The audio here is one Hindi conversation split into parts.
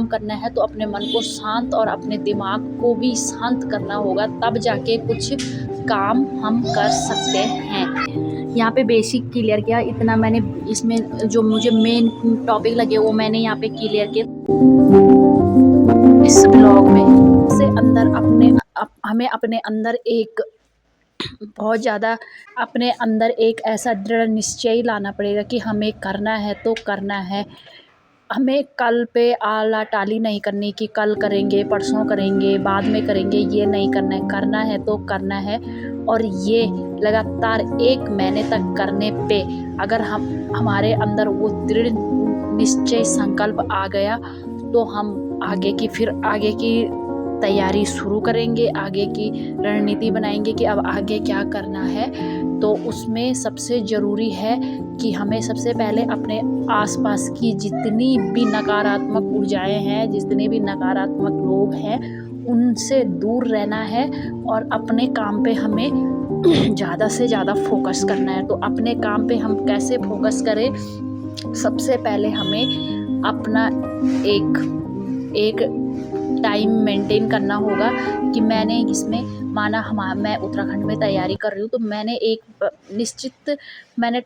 करना है तो अपने मन को शांत और अपने दिमाग को भी शांत करना होगा, तब जाके कुछ काम हम कर सकते हैं। यहाँ पे बेसिक क्लियर किया, इतना मैंने इसमें जो मुझे मेन टॉपिक लगे वो मैंने यहाँ पे क्लियर किया इस ब्लॉग में। से अंदर हमें अपने अंदर एक बहुत ज़्यादा अपने अंदर एक ऐसा दृढ़ निश्चय लाना पड़ेगा कि हमें करना है तो करना है। हमें कल पे आला टाली नहीं करनी कि कल करेंगे, परसों करेंगे, बाद में करेंगे, ये नहीं करना है। करना है तो करना है, और ये लगातार 1 महीने तक करने पे अगर हमारे अंदर वो दृढ़ निश्चय संकल्प आ गया तो हम आगे की तैयारी शुरू करेंगे, आगे की रणनीति बनाएंगे कि अब आगे क्या करना है। तो उसमें सबसे ज़रूरी है कि हमें सबसे पहले अपने आसपास की जितनी भी नकारात्मक ऊर्जाएं हैं, जितने भी नकारात्मक लोग हैं, उनसे दूर रहना है और अपने काम पे हमें ज़्यादा से ज़्यादा फोकस करना है। तो अपने काम पे हम कैसे फोकस करें? सबसे पहले हमें अपना एक टाइम मेंटेन करना होगा कि मैंने इसमें मैं उत्तराखंड में तैयारी कर रही हूँ, तो मैंने एक निश्चित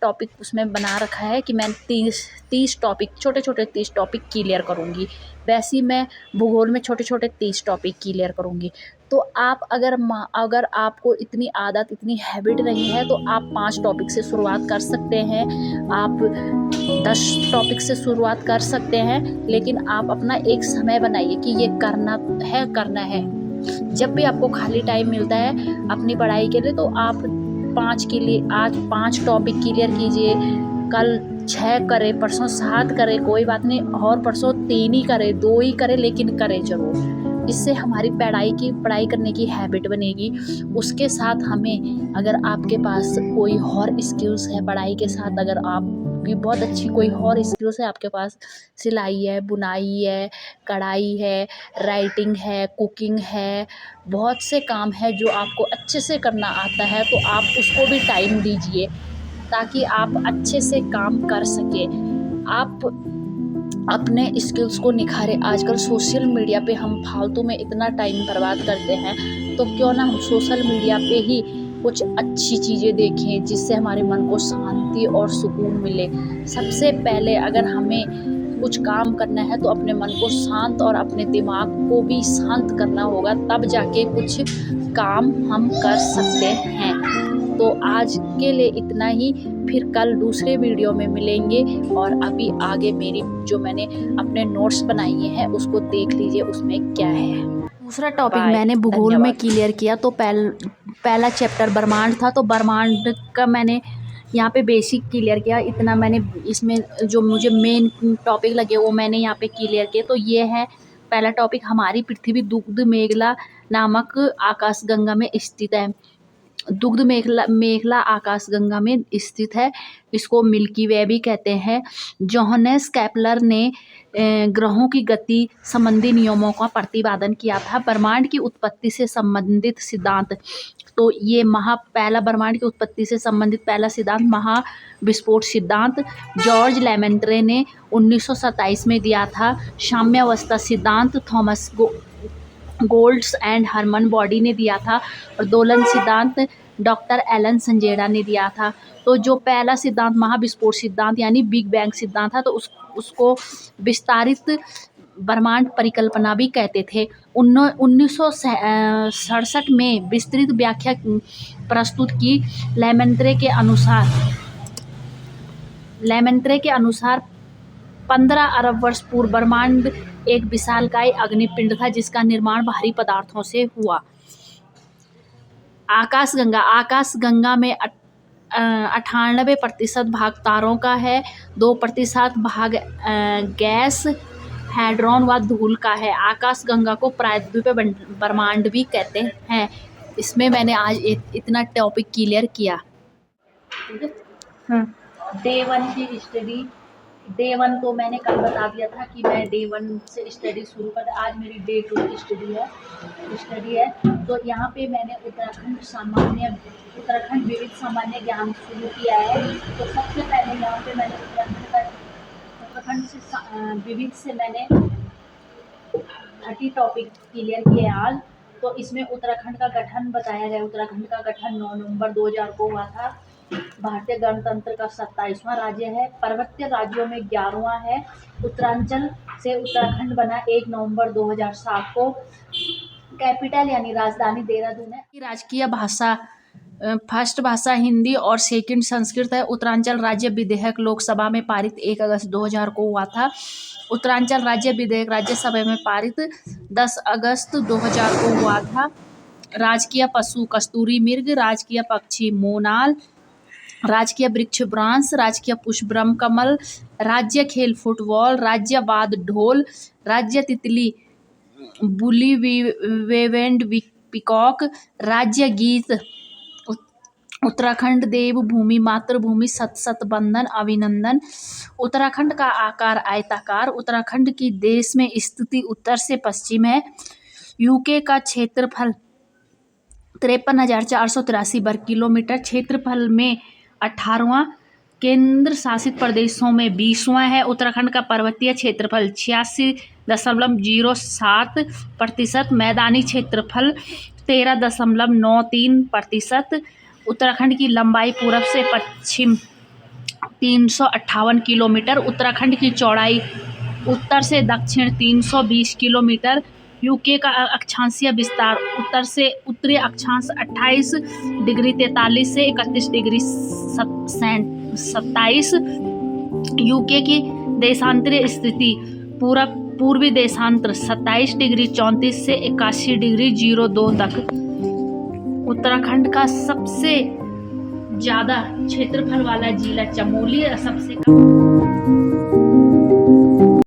टॉपिक उसमें बना रखा है कि मैं 30 टॉपिक, छोटे 30 टॉपिक क्लियर करूँगी। वैसे ही मैं भूगोल में छोटे 30 टॉपिक क्लियर करूँगी। तो आप अगर आपको इतनी आदत, इतनी हैबिट नहीं है, तो आप 5 टॉपिक से शुरुआत कर सकते हैं, आप 10 टॉपिक से शुरुआत कर सकते हैं, लेकिन आप अपना एक समय बनाइए कि ये करना है। जब भी आपको खाली टाइम मिलता है अपनी पढ़ाई के लिए, तो आप 5 के लिए आज 5 टॉपिक क्लियर कीजिए, कल 6 करें, परसों 7 करें, कोई बात नहीं, और परसों 3 ही करें, 2 ही करें, लेकिन करें ज़रूर। इससे हमारी पढ़ाई करने की हैबिट बनेगी। उसके साथ हमें, अगर आपके पास कोई और स्किल्स है पढ़ाई के साथ, अगर आपकी बहुत अच्छी कोई और स्किल्स है आपके पास, सिलाई है, बुनाई है, कढ़ाई है, राइटिंग है, कुकिंग है, बहुत से काम है जो आपको अच्छे से करना आता है, तो आप उसको भी टाइम दीजिए ताकि आप अच्छे से काम कर सकें। आप अपने स्किल्स को निखारें। आजकल सोशल मीडिया पे हम फालतू में इतना टाइम बर्बाद करते हैं, तो क्यों ना हम सोशल मीडिया पे ही कुछ अच्छी चीज़ें देखें जिससे हमारे मन को शांति और सुकून मिले। सबसे पहले अगर हमें कुछ काम करना है तो अपने मन को शांत और अपने दिमाग को भी शांत करना होगा, तब जाके कुछ काम हम कर सकते हैं। तो आज के लिए इतना ही, फिर कल दूसरे वीडियो में मिलेंगे, और अभी आगे मेरी जो मैंने अपने नोट्स बनाए हैं उसको देख लीजिए, उसमें क्या है। दूसरा टॉपिक मैंने भूगोल में क्लियर किया, तो पहला चैप्टर ब्रह्मांड था, तो ब्रह्मांड का मैंने यहाँ पे बेसिक क्लियर किया, इतना मैंने इसमें जो मुझे मेन टॉपिक लगे वो मैंने यहाँ पे क्लियर किया। तो ये है पहला टॉपिक, हमारी पृथ्वी दुग्ध मेखला नामक आकाशगंगा में स्थित है। दुग्ध मेखला आकाशगंगा में स्थित है। इसको मिल्की वे भी कहते हैं। जोहानेस केपलर ने ग्रहों की गति संबंधी नियमों का प्रतिपादन किया था। ब्रह्मांड की उत्पत्ति से संबंधित सिद्धांत, तो ये पहला ब्रह्मांड की उत्पत्ति से संबंधित पहला सिद्धांत महाविस्फोट सिद्धांत जॉर्ज लेमेंत्रे ने 1927 में दिया था। साम्यावस्था सिद्धांत Thomas Golds and Hermann Bondi ने दिया था, और दोलन सिद्धांत डॉक्टर एलन संजेड़ा ने दिया था। तो जो पहला सिद्धांत महाविस्फोट सिद्धांत यानी बिग बैंग सिद्धांत था, तो उसको विस्तारित ब्रह्मांड परिकल्पना भी कहते थे। 1967 में विस्तृत व्याख्या प्रस्तुत की। लेमेंत्रे के अनुसार 15 अरब वर्ष पूर्व ब्रह्मांड एक विशालकाय अग्निपिंड था जिसका निर्माण भारी पदार्थों से हुआ। आकाशगंगा में 98% भाग तारों का है, 2% भाग गैस, हाइड्रोजन व धूल का है। आकाशगंगा को प्रायद्वीपीय ब्रह्मांड भी कहते हैं। इसमें मैंने आज इतना टॉपिक क्लियर किया। डे 1 की स्टडी, डे 1 तो मैंने कल बता दिया था कि मैं डे 1 से स्टडी शुरू कर, आज मेरी डे 2 की स्टडी है। तो यहाँ पे मैंने उत्तराखंड विविध सामान्य ज्ञान शुरू किया है। तो सबसे पहले यहाँ पे मैंने उत्तराखंड से विविध से मैंने 30 टॉपिक क्लियर किए आज। तो इसमें उत्तराखंड का गठन बताया गया। उत्तराखंड का गठन 9 नवंबर 2000 को हुआ था। भारतीय गणतंत्र का 27वां राज्य है। पर्वतीय राज्यों में 11वां है। उत्तरांचल से उत्तराखंड बना 1 नवंबर 2007 को। कैपिटल यानी राजधानी देहरादून है। राजकीय भाषा फर्स्ट भाषा हिंदी और सेकंड संस्कृत है। उत्तरांचल राज्य विधेयक लोकसभा में पारित 1 अगस्त 2000 को हुआ था। उत्तरांचल राज्य विधेयक राज्यसभा में पारित 10 अगस्त 2000 को हुआ था। राजकीय पशु कस्तूरी मृग, राजकीय पक्षी मोनाल, राजकीय वृक्ष बांस, राजकीय पुष्प ब्रह्मकमल, राज्य खेल फुटबॉल, राज्य वाद ढोल, राज्य तितली बुली वेवेंड पिकॉक, राज्य गीत उत्तराखंड देवभूमि मातृभूमि सत सत बंदन अभिनंदन। उत्तराखंड का आकार आयताकार। उत्तराखंड की देश में स्थिति उत्तर से पश्चिम है। यूके का क्षेत्रफल 53,483 वर्ग किलोमीटर, क्षेत्रफल में 18वां, केंद्र शासित प्रदेशों में 20वां है। उत्तराखंड का पर्वतीय क्षेत्रफल 86.07%, मैदानी क्षेत्रफल 13.93%। उत्तराखंड की लंबाई पूरब से पश्चिम 358 किलोमीटर। उत्तराखंड की चौड़ाई उत्तर से दक्षिण 320 किलोमीटर। यूके का अक्षांशीय विस्तार उत्तर से उत्तरी अक्षांश 28 डिग्री 43 से 31 डिग्री 27। यूके की देशांतरीय स्थिति पूर्वी देशांतर 27 डिग्री 34 से 81 डिग्री 02 तक। उत्तराखंड का सबसे ज़्यादा क्षेत्रफल वाला जिला चमोली, सबसे कम